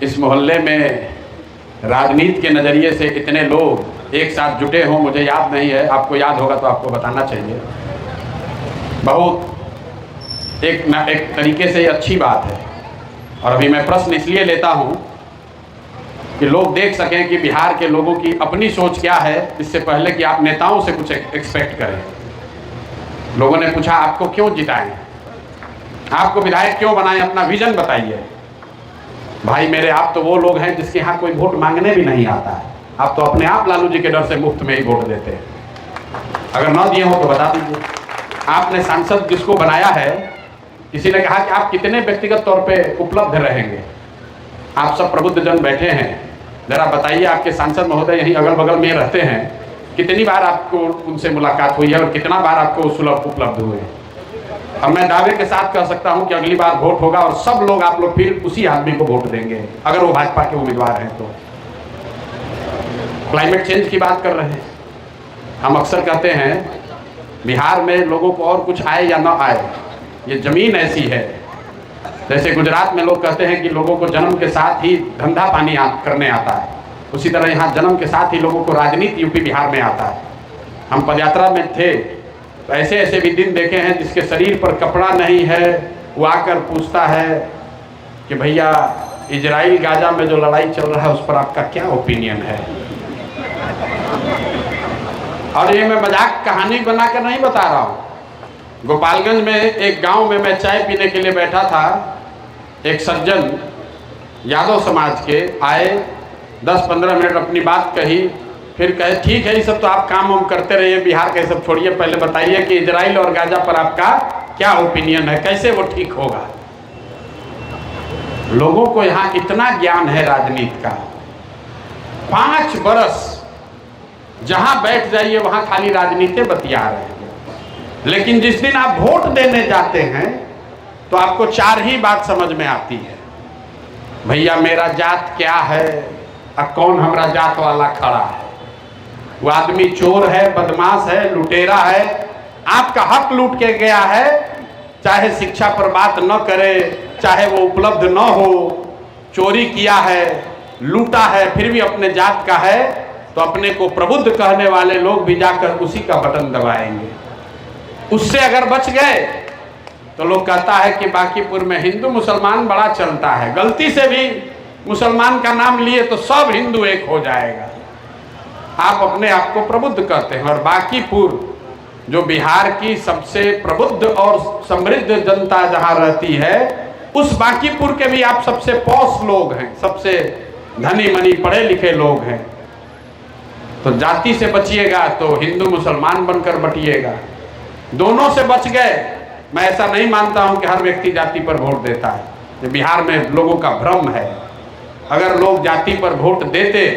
इस मोहल्ले में राजनीति के नज़रिए से इतने लोग एक साथ जुटे हों मुझे याद नहीं है, आपको याद होगा तो आपको बताना चाहिए। बहुत एक तरीके से अच्छी बात है। और अभी मैं प्रश्न इसलिए लेता हूं कि लोग देख सकें कि बिहार के लोगों की अपनी सोच क्या है, इससे पहले कि आप नेताओं से कुछ एक्सपेक्ट करें। लोगों ने पूछा आपको क्यों जिताएं, आपको विधायक क्यों बनाएं, अपना विजन बताइए। भाई मेरे, आप तो वो लोग हैं जिसके यहाँ कोई वोट मांगने भी नहीं आता है। आप तो अपने आप लालू जी के डर से मुफ्त में ही वोट देते हैं। अगर ना दिए हो तो बता दीजिए। आपने सांसद किसको बनाया है? किसी ने कहा कि आप कितने व्यक्तिगत तौर पे उपलब्ध रहेंगे। आप सब प्रबुद्ध जन बैठे हैं, जरा बताइए आपके सांसद महोदय यहीं अगल बगल में रहते हैं, कितनी बार आपको उनसे मुलाकात हुई है और कितना बार आपको सुलभ उपलब्ध हुए। अब मैं दावे के साथ कह सकता हूं कि अगली बार वोट होगा और सब लोग आप लोग फिर उसी आदमी को वोट देंगे अगर वो भाजपा के उम्मीदवार हैं तो। क्लाइमेट चेंज की बात कर रहे हैं। हम अक्सर कहते हैं बिहार में लोगों को और कुछ आए या ना आए, ये जमीन ऐसी है। जैसे गुजरात में लोग कहते हैं कि लोगों को जन्म के साथ ही धंधा पानी करने आता है, उसी तरह यहाँ जन्म के साथ ही लोगों को राजनीति यूपी बिहार में आता है। हम पदयात्रा में थे तो ऐसे ऐसे भी दिन देखे हैं जिसके शरीर पर कपड़ा नहीं है, वो आकर पूछता है कि भैया इजराइल गाजा में जो लड़ाई चल रहा है उस पर आपका क्या ओपिनियन है। और ये मैं मजाक कहानी बनाकर नहीं बता रहा हूँ। गोपालगंज में एक गांव में मैं चाय पीने के लिए बैठा था, एक सज्जन यादव समाज के आए, 10-15 मिनट अपनी बात कही, फिर कहे ठीक है ये सब तो आप काम वाम करते रहिए, बिहार का सब छोड़िए, पहले बताइए कि इजराइल और गाजा पर आपका क्या ओपिनियन है, कैसे वो ठीक होगा। लोगों को यहाँ इतना ज्ञान है राजनीति का। 5 बरस जहां बैठ जाइए वहां खाली राजनीति बतिया रहे हैं, लेकिन जिस दिन आप वोट देने जाते हैं तो आपको 4 ही बात समझ में आती है। भैया मेरा जात क्या है और कौन हमारा जात वाला खड़ा है। वो आदमी चोर है, बदमाश है, लुटेरा है, आपका हक लूट के गया है, चाहे शिक्षा पर बात न करे, चाहे वो उपलब्ध न हो, चोरी किया है, लूटा है, फिर भी अपने जात का है, तो अपने को प्रबुद्ध कहने वाले लोग भी जाकर उसी का बटन दबाएंगे। उससे अगर बच गए तो लोग कहता है कि बांकीपुर में हिंदू मुसलमान बड़ा चलता है, गलती से भी मुसलमान का नाम लिए तो सब हिंदू एक हो जाएगा। आप अपने आप को प्रबुद्ध कहते हैं, और बांकीपुर जो बिहार की सबसे प्रबुद्ध और समृद्ध जनता जहां रहती है, उस बांकीपुर के भी आप सबसे पॉश लोग हैं, सबसे धनी मनी पढ़े लिखे लोग हैं। तो जाति से बचिएगा तो हिंदू मुसलमान बनकर बटिएगा, दोनों से बच गए। मैं ऐसा नहीं मानता हूं कि हर व्यक्ति जाति पर वोट देता है, ये बिहार में लोगों का भ्रम है। अगर लोग जाति पर वोट देते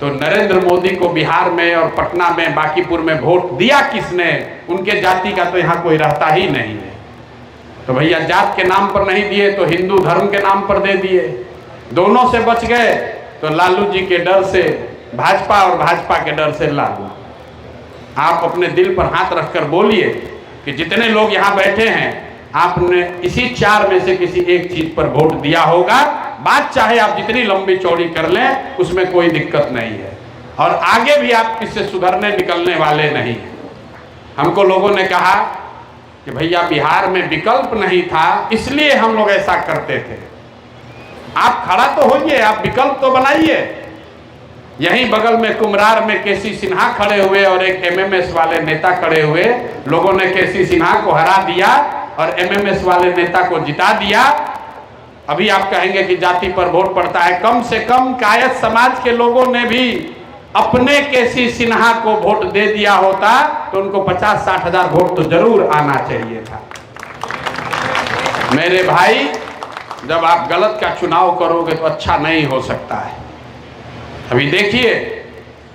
तो नरेंद्र मोदी को बिहार में और पटना में बांकीपुर में वोट दिया किसने? उनके जाति का तो यहाँ कोई रहता ही नहीं है। तो भैया जात के नाम पर नहीं दिए तो हिंदू धर्म के नाम पर दे दिए, दोनों से बच गए। तो लालू जी के डर से भाजपा और भाजपा के डर से लालू। आप अपने दिल पर हाथ रखकर बोलिए कि जितने लोग यहाँ बैठे हैं आपने इसी 4 में से किसी एक चीज पर वोट दिया होगा। बात चाहे आप जितनी लंबी चौड़ी कर लें उसमें कोई दिक्कत नहीं है, और आगे भी आप इससे सुधरने निकलने वाले नहीं हैं। हमको लोगों ने कहा कि भैया बिहार में विकल्प नहीं था इसलिए हम लोग ऐसा करते थे। आप खड़ा तो होइए, आप विकल्प तो बनाइए। यहीं बगल में कुमरार में केसी सिन्हा खड़े हुए और एक एमएमएस वाले नेता खड़े हुए, लोगों ने केसी सिन्हा को हरा दिया और एमएमएस वाले नेता को जिता दिया। अभी आप कहेंगे कि जाति पर वोट पड़ता है, कम से कम कायस्थ समाज के लोगों ने भी अपने केसी सिन्हा को वोट दे दिया होता तो उनको 50-60 हजार वोट तो जरूर आना चाहिए था। मेरे भाई, जब आप गलत का चुनाव करोगे तो अच्छा नहीं हो सकता है। अभी देखिए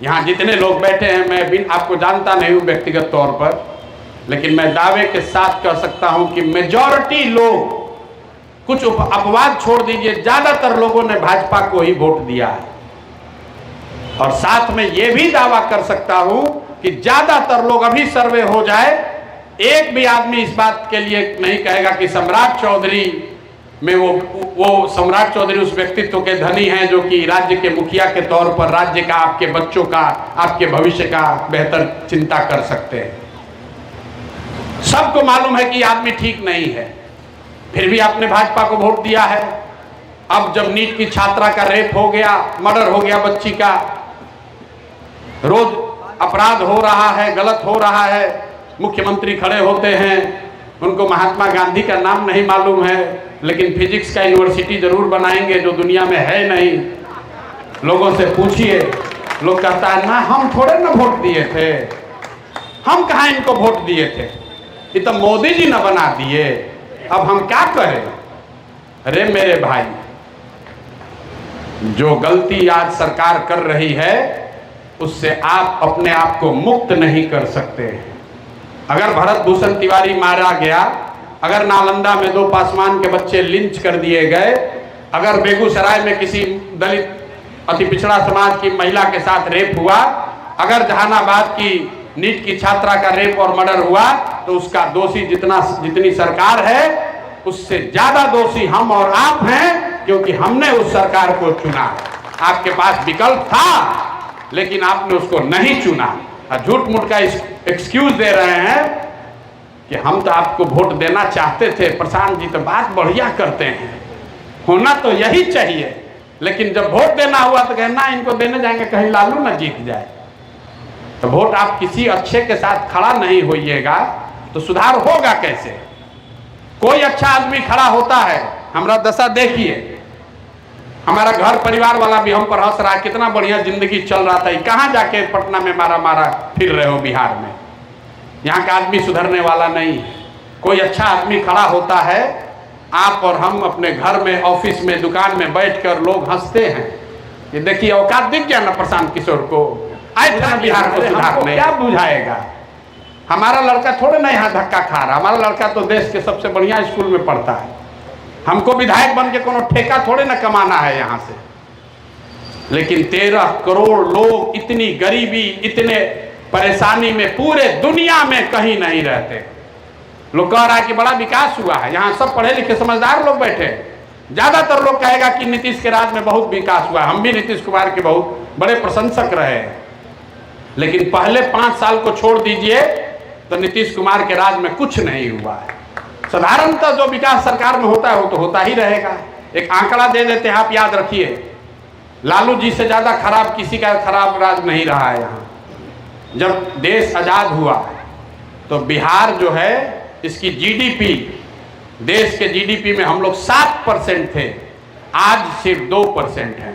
यहाँ जितने लोग बैठे हैं, मैं आपको जानता नहीं हूँ व्यक्तिगत तौर पर, लेकिन मैं दावे के साथ कह सकता हूँ कि मेजॉरिटी लोग, कुछ अपवाद छोड़ दीजिए, ज्यादातर लोगों ने भाजपा को ही वोट दिया है। और साथ में ये भी दावा कर सकता हूं कि ज्यादातर लोग, अभी सर्वे हो जाए, एक भी आदमी इस बात के लिए नहीं कहेगा कि सम्राट चौधरी में वो सम्राट चौधरी उस व्यक्तित्व के धनी हैं जो कि राज्य के मुखिया के तौर पर राज्य का, आपके बच्चों का, आपके भविष्य का बेहतर चिंता कर सकते हैं। सबको मालूम है कि आदमी ठीक नहीं है, फिर भी आपने भाजपा को वोट दिया है। अब जब नीट की छात्रा का रेप हो गया, मर्डर हो गया बच्ची का, रोज अपराध हो रहा है, गलत हो रहा है, मुख्यमंत्री खड़े होते हैं, उनको महात्मा गांधी का नाम नहीं मालूम है, लेकिन फिजिक्स का यूनिवर्सिटी जरूर बनाएंगे जो दुनिया में है नहीं। लोगों से पूछिए, लोग कहता है ना हम थोड़े ना वोट दिए थे, हम कहाँ इनको वोट दिए थे, ये तो मोदी जी ने बना दिए, अब हम क्या करें। अरे मेरे भाई, जो गलती आज सरकार कर रही है उससे आप अपने आप को मुक्त नहीं कर सकते। अगर भरत भूषण तिवारी मारा गया, अगर नालंदा में 2 पासवान के बच्चे लिंच कर दिए गए, अगर बेगूसराय में किसी दलित अति पिछड़ा समाज की महिला के साथ रेप हुआ, अगर जहानाबाद की नीट की छात्रा का रेप और मर्डर हुआ, तो उसका दोषी जितनी सरकार है उससे ज्यादा दोषी हम और आप हैं, क्योंकि हमने उस सरकार को चुना। आपके पास विकल्प था लेकिन आपने उसको नहीं चुना। झूठ मूठ का एक्सक्यूज दे रहे हैं कि हम तो आपको वोट देना चाहते थे। प्रशांत जी तो बात बढ़िया करते हैं, होना तो यही चाहिए, लेकिन जब वोट देना हुआ तो कहना इनको देने जाएंगे कहीं लालू ना जीत जाए। तो वोट आप किसी अच्छे के साथ खड़ा नहीं होइएगा तो सुधार होगा कैसे। कोई अच्छा आदमी खड़ा होता है, हमारा दशा देखिए, हमारा घर परिवार वाला भी हम पर हंस रहा है, कितना बढ़िया जिंदगी चल रहा था, कहाँ जाके पटना में मारा फिर रहे हो बिहार में। यहाँ का आदमी सुधरने वाला नहीं। कोई अच्छा आदमी खड़ा होता है, आप और हम अपने घर में, ऑफिस में, दुकान में बैठकर लोग हंसते हैं। ये देखिए औकात दिख गया ना प्रशांत किशोर को, आए थे ना बिहार को सुधारने, क्या बुझाएगा। हमारा लड़का थोड़े ना यहाँ धक्का खा रहा, हमारा लड़का तो देश के सबसे बढ़िया स्कूल में पढ़ता है। हमको विधायक बन के कोनो ठेका थोड़े ना कमाना है यहाँ से। लेकिन 13 करोड़ लोग इतनी गरीबी, इतने परेशानी में पूरे दुनिया में कहीं नहीं रहते। लोग कह रहा है कि बड़ा विकास हुआ है, यहाँ सब पढ़े लिखे समझदार लोग बैठे। ज्यादातर लोग कहेगा कि नीतीश के राज में बहुत विकास हुआ, हम भी नीतीश कुमार के बहुत बड़े प्रशंसक रहे हैं। लेकिन पहले 5 साल को छोड़ दीजिए तो नीतीश कुमार के राज में कुछ नहीं हुआ है। साधारणतः जो विकास सरकार में होता है वो तो होता ही रहेगा। एक आंकड़ा दे देते हैं, आप याद रखिए, लालू जी से ज्यादा खराब किसी का खराब राज नहीं रहा है यहाँ। जब देश आजाद हुआ तो बिहार जो है, इसकी जीडीपी, देश के जीडीपी में हम लोग 7% थे, आज सिर्फ 2% है।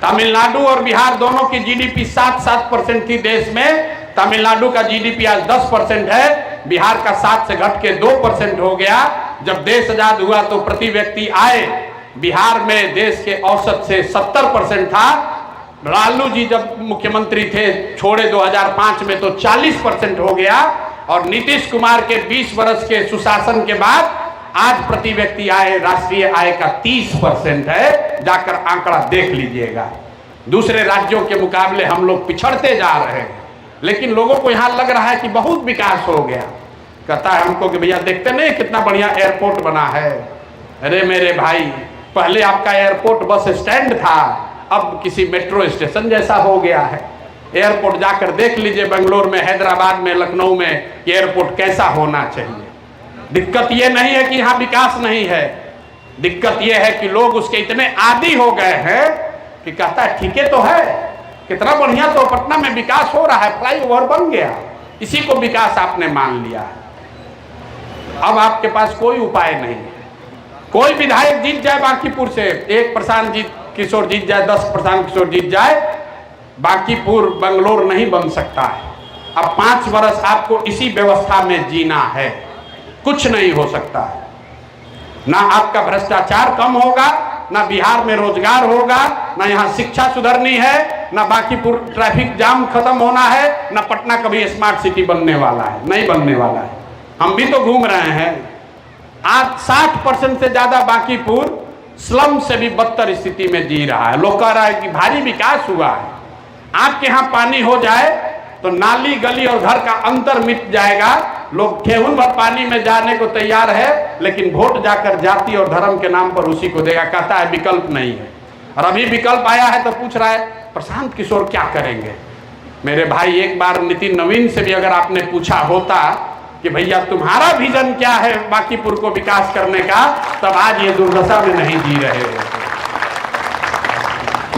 तमिलनाडु और बिहार दोनों की जीडीपी 7% थी देश में। तमिलनाडु का जीडीपी आज 10% है, बिहार का 7 से घट के 2% हो गया। जब देश आजाद हुआ तो प्रति व्यक्ति आय बिहार में देश के औसत से 70% था। लालू जी जब मुख्यमंत्री थे छोड़े 2005 में तो 40% हो गया। और नीतीश कुमार के 20 वर्ष के सुशासन के बाद आज प्रति व्यक्ति आय, राष्ट्रीय आय का 30% है। जाकर आंकड़ा देख लीजिएगा। दूसरे राज्यों के मुकाबले हम लोग पिछड़ते जा रहे हैं, लेकिन लोगों को यहाँ लग रहा है कि बहुत विकास हो गया। कहता है हमको कि भैया देखते नहीं कितना बढ़िया एयरपोर्ट बना है। अरे मेरे भाई, पहले आपका एयरपोर्ट बस स्टैंड था, अब किसी मेट्रो स्टेशन जैसा हो गया है। एयरपोर्ट जाकर देख लीजिए, बेंगलोर में, हैदराबाद में, लखनऊ में एयरपोर्ट कैसा होना चाहिए। दिक्कत ये नहीं है कि यहाँ विकास नहीं है, दिक्कत ये है कि लोग उसके इतने आदी हो गए हैं कि कहता है ठीक है तो है, कितना बढ़िया तो पटना में विकास हो रहा है, फ्लाईओवर बन गया, इसी को विकास आपने मान लिया है। अब आपके पास कोई उपाय नहीं है। कोई विधायक जीत जाए बांकीपुर से, 1 प्रशांत किशोर जीत जाए, 10 प्रशांत किशोर जीत जाए, बांकीपुर बंगलोर नहीं बन सकता है। अब 5 वर्ष आपको इसी व्यवस्था में जीना है, कुछ नहीं हो सकता है। ना आपका भ्रष्टाचार कम होगा, ना बिहार में रोजगार होगा, ना यहाँ शिक्षा सुधरनी है, ना बांकीपुर ट्रैफिक जाम खत्म होना है, ना पटना कभी स्मार्ट सिटी बनने वाला है, नहीं बनने वाला है। हम भी तो घूम रहे हैं। आज 60% से ज्यादा बांकीपुर स्लम से भी बदतर स्थिति में जी रहा है। लोग कह रहा है कि भारी विकास हुआ है। आपके यहाँ पानी हो जाए तो नाली, गली और घर का अंतर मिट जाएगा, लोग ठेहुन भर पानी में जाने को तैयार है, लेकिन वोट जाकर जाति और धर्म के नाम पर उसी को देगा, कहता है विकल्प नहीं है। और अभी विकल्प आया है तो पूछ रहा है प्रशांत किशोर क्या करेंगे। मेरे भाई, एक बार नितिन नवीन से भी अगर आपने पूछा होता कि भैया तुम्हारा विजन क्या है बांकीपुर को विकास करने का, तब आज ये दुर्दशा में नहीं जी रहे होते।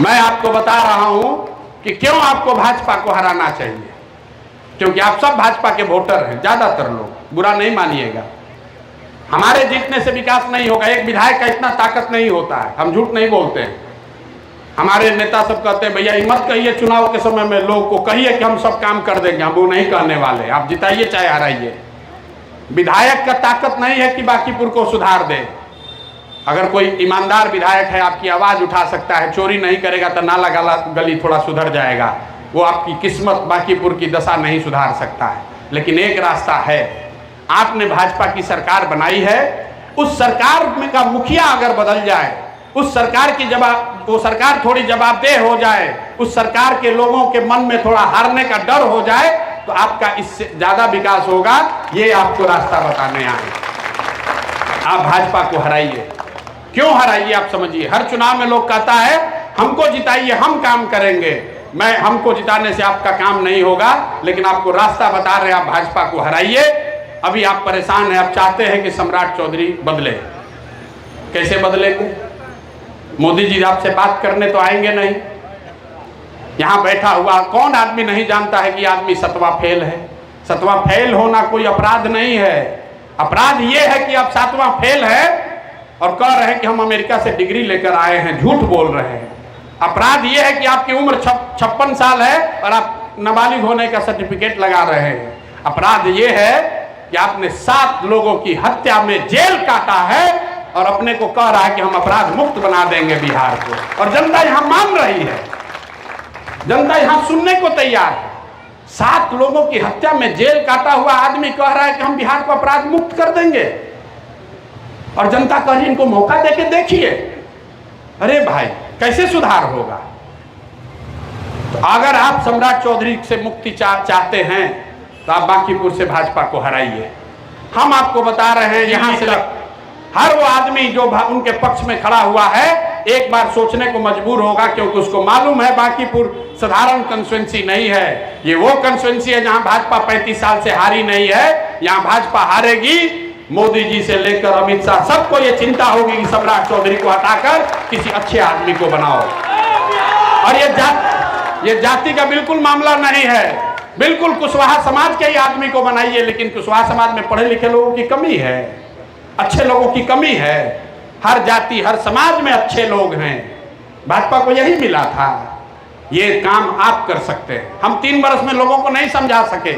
मैं आपको बता रहा हूं कि क्यों आपको भाजपा को हराना चाहिए, क्योंकि आप सब भाजपा के वोटर हैं, ज्यादातर लोग, बुरा नहीं मानिएगा। हमारे जीतने से विकास नहीं होगा, एक विधायक का इतना ताकत नहीं होता है, हम झूठ नहीं बोलते हैं। हमारे नेता सब कहते हैं भैया ये मत कहिए चुनाव के समय में लोग को, कहिए कि हम सब काम कर देंगे, हम वो नहीं कहने वाले। आप जिताइए चाहे हराइए, विधायक का ताकत नहीं है कि बांकीपुर को सुधार दे। अगर कोई ईमानदार विधायक है, आपकी आवाज उठा सकता है, चोरी नहीं करेगा तो नाला गली थोड़ा सुधर जाएगा, वो आपकी किस्मत बांकीपुर की दशा नहीं सुधार सकता है। लेकिन एक रास्ता है, आपने भाजपा की सरकार बनाई है, उस सरकार में का मुखिया अगर बदल जाए, उस सरकार की वो सरकार थोड़ी जवाबदेह हो जाए, उस सरकार के लोगों के मन में थोड़ा हारने का डर हो जाए, तो आपका इससे ज्यादा विकास होगा। ये आपको रास्ता बताने आए। आप भाजपा को हराइए। क्यों हराइए आप समझिए। हर चुनाव में लोग कहता है हमको जिताइए, हम काम करेंगे। हमको जिताने से आपका काम नहीं होगा, लेकिन आपको रास्ता बता रहे हैं, आप भाजपा को हराइए। अभी आप परेशान हैं, आप चाहते हैं कि सम्राट चौधरी बदले। कैसे बदलेंगे? मोदी जी आपसे बात करने तो आएंगे नहीं। यहां बैठा हुआ कौन आदमी नहीं जानता है कि आदमी 7वां फेल है। 7वां फेल होना कोई अपराध नहीं है। अपराध यह है कि आप 7वां फेल है और कह रहे हैं कि हम अमेरिका से डिग्री लेकर आए हैं, झूठ बोल रहे हैं। अपराध यह है कि आपकी उम्र 56 साल है और आप नाबालिग होने का सर्टिफिकेट लगा रहे हैं। अपराध यह है कि आपने 7 लोगों की हत्या में जेल काटा है और अपने को कह रहा है कि हम अपराध मुक्त बना देंगे बिहार को। और जनता यहां मान रही है, जनता यहां सुनने को तैयार है। 7 लोगों की हत्या में जेल काटा हुआ आदमी कह रहा है कि हम बिहार को अपराध मुक्त कर देंगे, और जनता कह रही इनको मौका देके देखिए। अरे भाई, कैसे सुधार होगा? तो अगर आप सम्राट चौधरी से मुक्ति चाहते हैं तो आप बांकीपुर से भाजपा को हराइए। हम आपको बता रहे हैं, यहां से हर वो आदमी जो उनके पक्ष में खड़ा हुआ है एक बार सोचने को मजबूर होगा, क्योंकि उसको मालूम है बांकीपुर साधारण कंस्टिट्यूएंसी नहीं है। ये वो कंस्टिट्यूएंसी है जहां भाजपा 35 साल से हारी नहीं है। यहां भाजपा हारेगी। मोदी जी से लेकर अमित शाह सबको ये चिंता होगी कि सम्राट चौधरी को हटाकर किसी अच्छे आदमी को बनाओ। और ये जाति का बिल्कुल मामला नहीं है, बिल्कुल कुशवाहा समाज के ही आदमी को बनाइए। लेकिन कुशवाहा समाज में पढ़े लिखे लोगों की कमी है, अच्छे लोगों की कमी है। हर जाति हर समाज में अच्छे लोग हैं। भाजपा को यही मिला था। ये काम आप कर सकते हैं। हम 3 वर्ष में लोगों को नहीं समझा सके,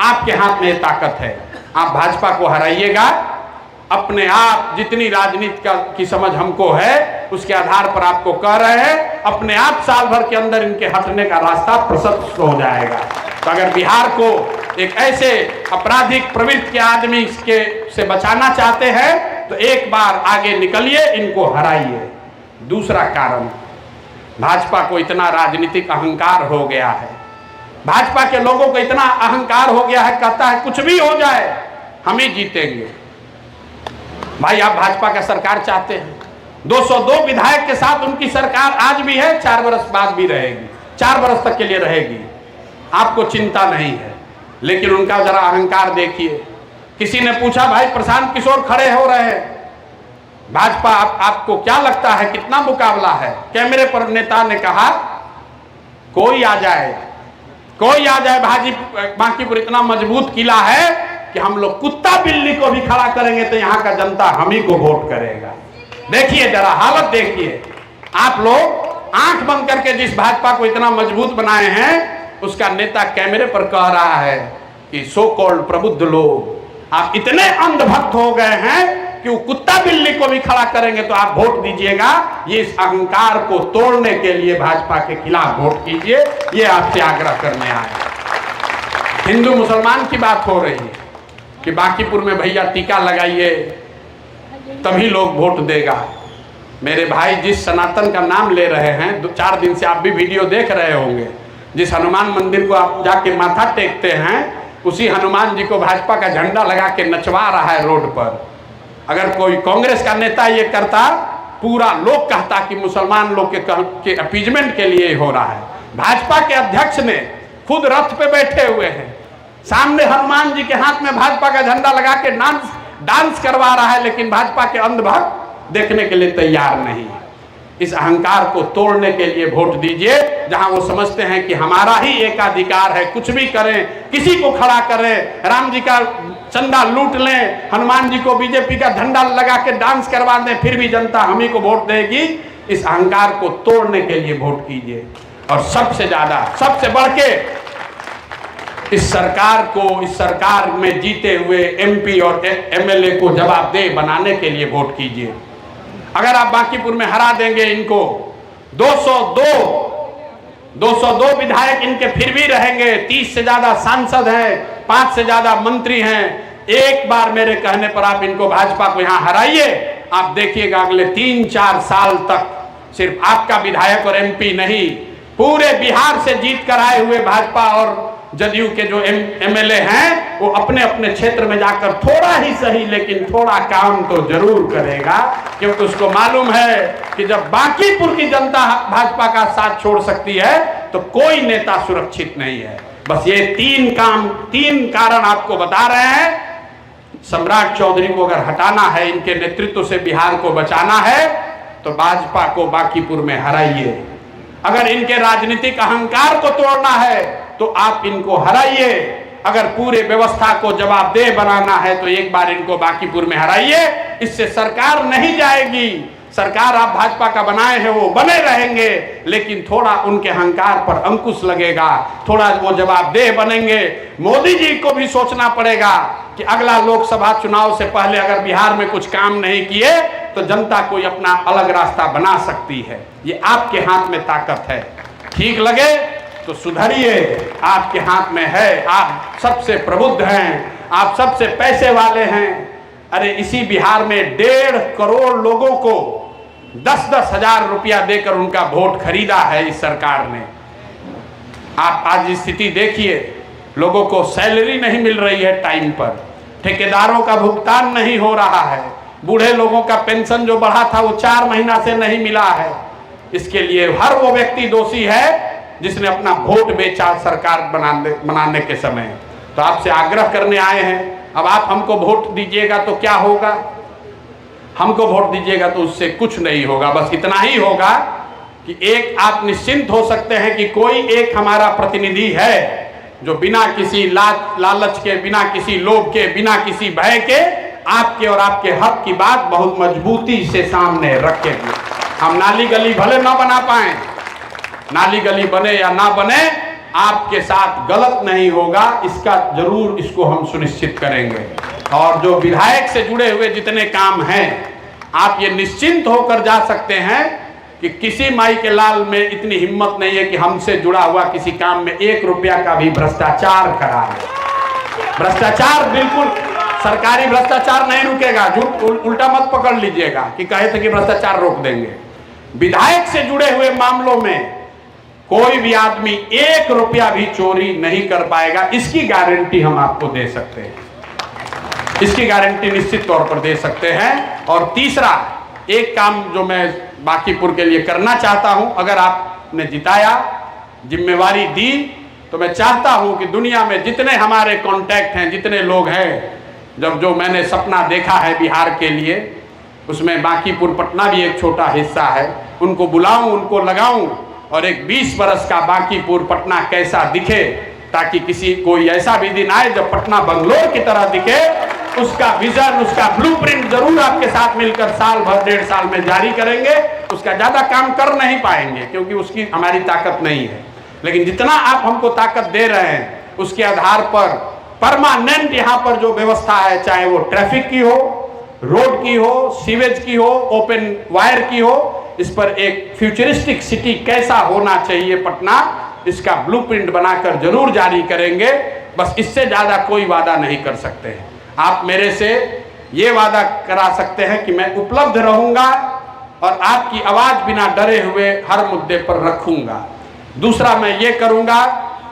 आपके हाथ में ताकत है। आप भाजपा को हराइएगा। अपने आप जितनी राजनीति की समझ हमको है उसके आधार पर आपको कह रहे हैं, अपने आप साल भर के अंदर इनके हटने का रास्ता प्रशस्त हो जाएगा। तो अगर बिहार को एक ऐसे आपराधिक प्रवृत्ति के आदमी से बचाना चाहते हैं तो एक बार आगे निकलिए, इनको हराइए। दूसरा कारण, भाजपा को इतना राजनीतिक अहंकार हो गया है। भाजपा के लोगों को इतना अहंकार हो गया है, कहता है कुछ भी हो जाए हम ही जीतेंगे। भाई, आप भाजपा का सरकार चाहते हैं, 202 विधायक के साथ उनकी सरकार आज भी है, 4 वर्ष बाद भी रहेगी, 4 वर्ष तक के लिए रहेगी। आपको चिंता नहीं है, लेकिन उनका जरा अहंकार देखिए। किसी ने पूछा भाई प्रशांत किशोर खड़े हो रहे हैं भाजपा, आपको क्या लगता है कितना मुकाबला है? कैमरे पर नेता ने कहा कोई आ जाए बांकीपुर इतना मजबूत किला है कि हम लोग कुत्ता बिल्ली को भी खड़ा करेंगे तो यहाँ का जनता हम ही को वोट करेगा। देखिए जरा हालत देखिए। आप लोग आंख बंद करके जिस भाजपा को इतना मजबूत बनाए हैं, उसका नेता कैमरे पर कह रहा है कि सो कॉल्ड प्रबुद्ध लोग आप इतने अंधभक्त हो गए हैं कि वो कुत्ता बिल्ली को भी खड़ा करेंगे तो आप वोट दीजिएगा। ये इस अहंकार को तोड़ने के लिए भाजपा के खिलाफ वोट कीजिए, ये आपसे आग्रह करने आए। हिंदू मुसलमान की बात हो रही है कि बांकीपुर में भैया टीका लगाइए तभी लोग वोट देगा। मेरे भाई, जिस सनातन का नाम ले रहे हैं, 2-4 दिन से आप भी वीडियो देख रहे होंगे, जिस हनुमान मंदिर को आप जाके माथा टेकते हैं, उसी हनुमान जी को भाजपा का झंडा लगा के नचवा रहा है रोड पर। अगर कोई कांग्रेस का नेता ये करता, पूरा लोग कहता कि मुसलमान लोग के अपीजमेंट के लिए हो रहा है। भाजपा के अध्यक्ष ने खुद रथ पे बैठे हुए हैं, सामने हनुमान जी के हाथ में भाजपा का झंडा लगा के डांस करवा रहा है, लेकिन भाजपा के अंधभक्त देखने के लिए तैयार नहीं। इस अहंकार को तोड़ने के लिए वोट दीजिए, जहां वो समझते हैं कि हमारा ही एकाधिकार है, कुछ भी करें, किसी को खड़ा करें, राम जी का चंदा लूट लें, हनुमान जी को बीजेपी का झंडा लगा के डांस करवा दें, फिर भी जनता हम ही को वोट देगी। इस अहंकार को तोड़ने के लिए वोट कीजिए। और सबसे ज्यादा, सबसे बढ़ के इस सरकार में जीते हुए एमपी और एमएलए को जवाबदेह बनाने के लिए वोट कीजिए। अगर आप बांकीपुर में हरा देंगे इनको, 202 विधायक इनके फिर भी रहेंगे, 30 से ज्यादा सांसद हैं, 5 से ज्यादा मंत्री हैं। एक बार मेरे कहने पर आप इनको, भाजपा को यहां हराइए, आप देखिएगा अगले 3-4 साल तक सिर्फ आपका विधायक और एमपी नहीं, पूरे बिहार से जीत कर आए हुए भाजपा और जदयू के जो एमएलए हैं, वो अपने अपने क्षेत्र में जाकर थोड़ा ही सही लेकिन थोड़ा काम तो जरूर करेगा, क्योंकि उसको मालूम है कि जब बांकीपुर की जनता भाजपा का साथ छोड़ सकती है तो कोई नेता सुरक्षित नहीं है। बस ये 3 कारण आपको बता रहे हैं। सम्राट चौधरी को अगर हटाना है, इनके नेतृत्व से बिहार को बचाना है, तो भाजपा को बांकीपुर में हराइए। अगर इनके राजनीतिक अहंकार को तोड़ना है तो आप इनको हराइए। अगर पूरे व्यवस्था को जवाबदेह बनाना है तो एक बार इनको बांकीपुर में हराइए। इससे सरकार नहीं जाएगी, सरकार आप भाजपा का बनाए हैं वो बने रहेंगे, लेकिन थोड़ा उनके अहंकार पर अंकुश लगेगा, थोड़ा वो जवाबदेह बनेंगे। मोदी जी को भी सोचना पड़ेगा कि अगला लोकसभा चुनाव से पहले अगर बिहार में कुछ काम नहीं किए तो जनता कोई अपना अलग रास्ता बना सकती है। ये आपके हाथ में ताकत है। ठीक लगे तो सुधरिए, आपके हाथ में है। आप सबसे प्रबुद्ध हैं, आप सबसे पैसे वाले हैं। अरे इसी बिहार में 1.5 करोड़ लोगों को 10-10 हजार रुपया देकर उनका वोट खरीदा है इस सरकार ने। आप आज स्थिति देखिए, लोगों को सैलरी नहीं मिल रही है टाइम पर, ठेकेदारों का भुगतान नहीं हो रहा है, बूढ़े लोगों का पेंशन जो बढ़ा था वो 4 महीना से नहीं मिला है। इसके लिए हर वो व्यक्ति दोषी है जिसने अपना वोट बेचा सरकार बनाने के समय। तो आपसे आग्रह करने आए हैं, अब आप हमको वोट दीजिएगा तो क्या होगा? हमको वोट दीजिएगा तो उससे कुछ नहीं होगा। बस इतना ही होगा कि एक आप निश्चिंत हो सकते हैं कि कोई एक हमारा प्रतिनिधि है जो बिना किसी लालच के, बिना किसी लोभ के, बिना किसी भय के आपके और आपके हक की बात बहुत मजबूती से सामने रखेंगे। हम नाली गली भले ना बना पाए, नाली गली बने या ना बने, आपके साथ गलत नहीं होगा, इसका जरूर इसको हम सुनिश्चित करेंगे। और जो विधायक से जुड़े हुए जितने काम हैं, आप ये निश्चिंत होकर जा सकते हैं कि किसी माई के लाल में इतनी हिम्मत नहीं है कि हमसे जुड़ा हुआ किसी काम में 1 रुपया का भी भ्रष्टाचार कराए। भ्रष्टाचार बिल्कुल, सरकारी भ्रष्टाचार नहीं रुकेगा। झूठ उल्टा मत पकड़ लीजिएगा कि कहे थे कि भ्रष्टाचार रोक देंगे। विधायक से जुड़े हुए मामलों में कोई भी आदमी 1 रुपया भी चोरी नहीं कर पाएगा, इसकी गारंटी हम आपको दे सकते हैं, इसकी गारंटी निश्चित तौर पर दे सकते हैं। और तीसरा एक काम जो मैं बांकीपुर के लिए करना चाहता हूं, अगर आपने जिताया, जिम्मेवारी दी, तो मैं चाहता हूं कि दुनिया में जितने हमारे कांटेक्ट हैं, जितने लोग हैं, जब जो मैंने सपना देखा है बिहार के लिए, उसमें बांकीपुर पटना भी एक छोटा हिस्सा है, उनको बुलाऊं, उनको लगाऊं और एक 20 बरस का बांकीपुर पटना कैसा दिखे, ताकि किसी कोई ऐसा भी दिन आए जब पटना बंगलोर की तरह दिखे। उसका विजन, उसका ब्लूप्रिंट जरूर आपके साथ मिलकर साल भर 1.5 साल में जारी करेंगे। उसका ज़्यादा काम कर नहीं पाएंगे क्योंकि उसकी हमारी ताकत नहीं है, लेकिन जितना आप हमको ताकत दे रहे हैं उसके आधार पर परमानेंट यहाँ पर जो व्यवस्था है, चाहे वो ट्रैफिक की हो, रोड की हो, सीवेज की हो, ओपन वायर की हो, इस पर एक फ्यूचरिस्टिक सिटी कैसा होना चाहिए पटना, इसका ब्लूप्रिंट बनाकर जरूर जारी करेंगे। बस इससे ज़्यादा कोई वादा नहीं कर सकते हैं। आप मेरे से ये वादा करा सकते हैं कि मैं उपलब्ध रहूँगा और आपकी आवाज़ बिना डरे हुए हर मुद्दे पर रखूँगा। दूसरा मैं ये करूँगा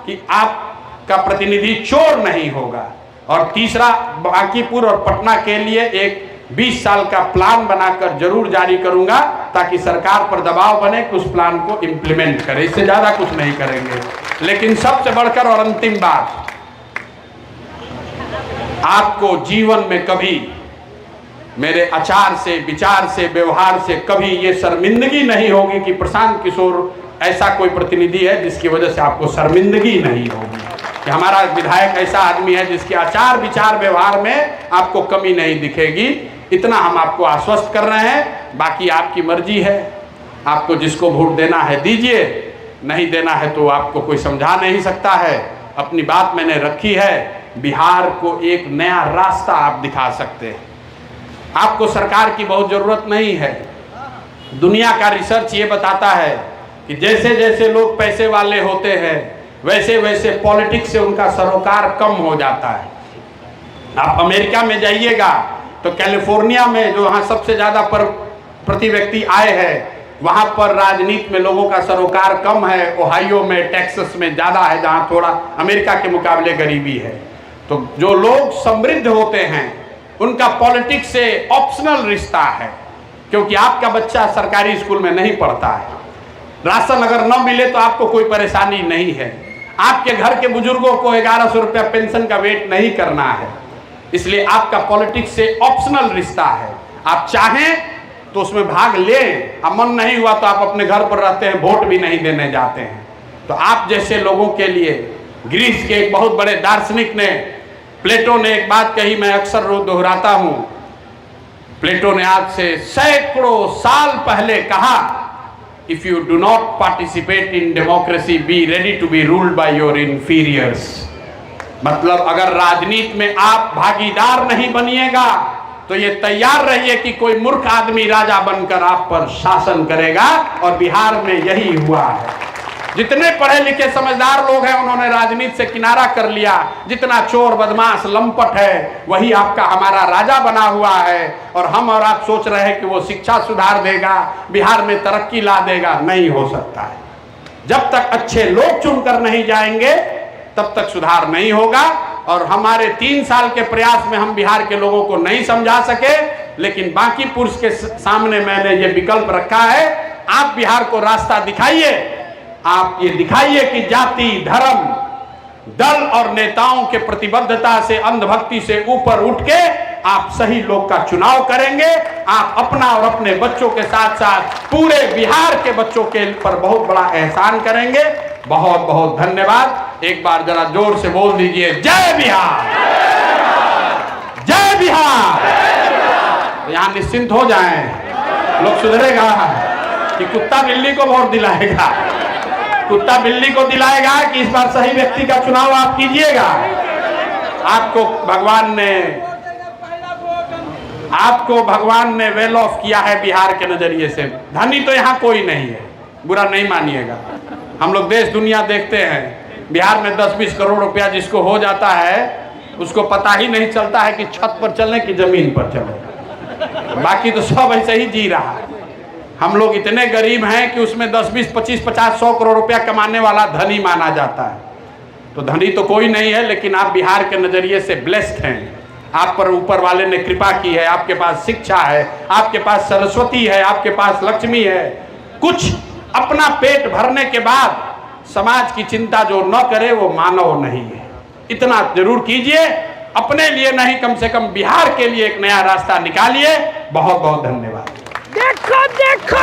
कि आपका का प्रतिनिधि चोर नहीं होगा। और तीसरा, बांकीपुर और पटना के लिए एक 20 साल का प्लान बनाकर जरूर जारी करूंगा, ताकि सरकार पर दबाव बने कि उस प्लान को इम्प्लीमेंट करे। इससे ज्यादा कुछ नहीं करेंगे। लेकिन सबसे बढ़कर और अंतिम बात, आपको जीवन में कभी मेरे आचार से, विचार से, व्यवहार से कभी ये शर्मिंदगी नहीं होगी कि प्रशांत किशोर ऐसा कोई प्रतिनिधि है जिसकी वजह से आपको शर्मिंदगी नहीं होगी कि हमारा विधायक ऐसा आदमी है जिसके आचार, विचार, व्यवहार में आपको कमी नहीं दिखेगी। इतना हम आपको आश्वस्त कर रहे हैं। बाकी आपकी मर्जी है, आपको जिसको वोट देना है दीजिए, नहीं देना है तो आपको कोई समझा नहीं सकता है। अपनी बात मैंने रखी है। बिहार को एक नया रास्ता आप दिखा सकते हैं। आपको सरकार की बहुत ज़रूरत नहीं है। दुनिया का रिसर्च ये बताता है कि जैसे जैसे लोग पैसे वाले होते हैं वैसे वैसे पॉलिटिक्स से उनका सरोकार कम हो जाता है। आप अमेरिका में जाइएगा तो कैलिफोर्निया में, जो वहाँ सबसे ज़्यादा प्रति व्यक्ति आय है, वहाँ पर राजनीति में लोगों का सरोकार कम है। ओहायो में, टेक्सास में ज़्यादा है, जहाँ थोड़ा अमेरिका के मुकाबले गरीबी है। तो जो लोग समृद्ध होते हैं उनका पॉलिटिक्स से ऑप्शनल रिश्ता है, क्योंकि आपका बच्चा सरकारी स्कूल में नहीं पढ़ता है, राशन अगर न मिले तो आपको कोई परेशानी नहीं है, आपके घर के बुजुर्गों को 1100 रुपया पेंशन का वेट नहीं करना है। इसलिए आपका पॉलिटिक्स से ऑप्शनल रिश्ता है। आप चाहें तो उसमें भाग लें, अब मन नहीं हुआ तो आप अपने घर पर रहते हैं, वोट भी नहीं देने जाते हैं। तो आप जैसे लोगों के लिए, ग्रीस के एक बहुत बड़े दार्शनिक ने, प्लेटो ने एक बात कही, मैं अक्सर दोहराता हूं। प्लेटो ने आज से सैकड़ों साल पहले कहा, if you do not participate in democracy be ready to be ruled by your inferiors. मतलब अगर राजनीति में आप भागीदार नहीं बनिएगा तो ये तैयार रहिए कि कोई मूर्ख आदमी राजा बनकर आप पर शासन करेगा। और बिहार में यही हुआ है। जितने पढ़े लिखे समझदार लोग हैं उन्होंने राजनीति से किनारा कर लिया। जितना चोर, बदमाश, लंपट है वही आपका हमारा राजा बना हुआ है। और हम और आप सोच रहे हैं कि वो शिक्षा सुधार देगा, बिहार में तरक्की ला देगा। नहीं हो सकता है। जब तक अच्छे लोग चुनकर नहीं जाएंगे तब तक सुधार नहीं होगा। और हमारे 3 साल के प्रयास में हम बिहार के लोगों को नहीं समझा सके, लेकिन बांकीपुर के सामने मैंने ये विकल्प रखा है। आप बिहार को रास्ता दिखाइए। आप ये दिखाइए कि जाति, धर्म, दल और नेताओं के प्रतिबद्धता से, अंधभक्ति से ऊपर उठ के आप सही लोग का चुनाव करेंगे। आप अपना और अपने बच्चों के साथ साथ पूरे बिहार के बच्चों के पर बहुत बड़ा एहसान करेंगे। बहुत बहुत धन्यवाद। एक बार जरा जोर से बोल दीजिए, जय बिहार, जय बिहार। यहाँ निश्चिंत हो जाएं, लोग सुधरेगा कि कुत्ता बिल्ली को वोट दिलाएगा, कुत्ता बिल्ली को दिलाएगा कि इस बार सही व्यक्ति का चुनाव आप कीजिएगा। आपको भगवान ने वेल ऑफ किया है बिहार के नजरिए से। धनी तो यहाँ कोई नहीं है, बुरा नहीं मानिएगा। हम लोग देश दुनिया देखते हैं, बिहार में 10-20 करोड़ रुपया जिसको हो जाता है उसको पता ही नहीं चलता है कि छत पर चलने की जमीन पर चले। बाकी तो सब ऐसे ही जी रहा है। हम लोग इतने गरीब हैं कि उसमें 10, 20, 25, 50, 100 करोड़ रुपया कमाने वाला धनी माना जाता है। तो धनी तो कोई नहीं है, लेकिन आप बिहार के नज़रिए से ब्लेस्ड हैं। आप पर ऊपर वाले ने कृपा की है। आपके पास शिक्षा है, आपके पास सरस्वती है, आपके पास लक्ष्मी है। कुछ अपना पेट भरने के बाद समाज की चिंता जो न करे वो मानव नहीं है। इतना जरूर कीजिए, अपने लिए नहीं कम से कम बिहार के लिए एक नया रास्ता निकालिए। बहुत बहुत धन्यवाद। देखो देखो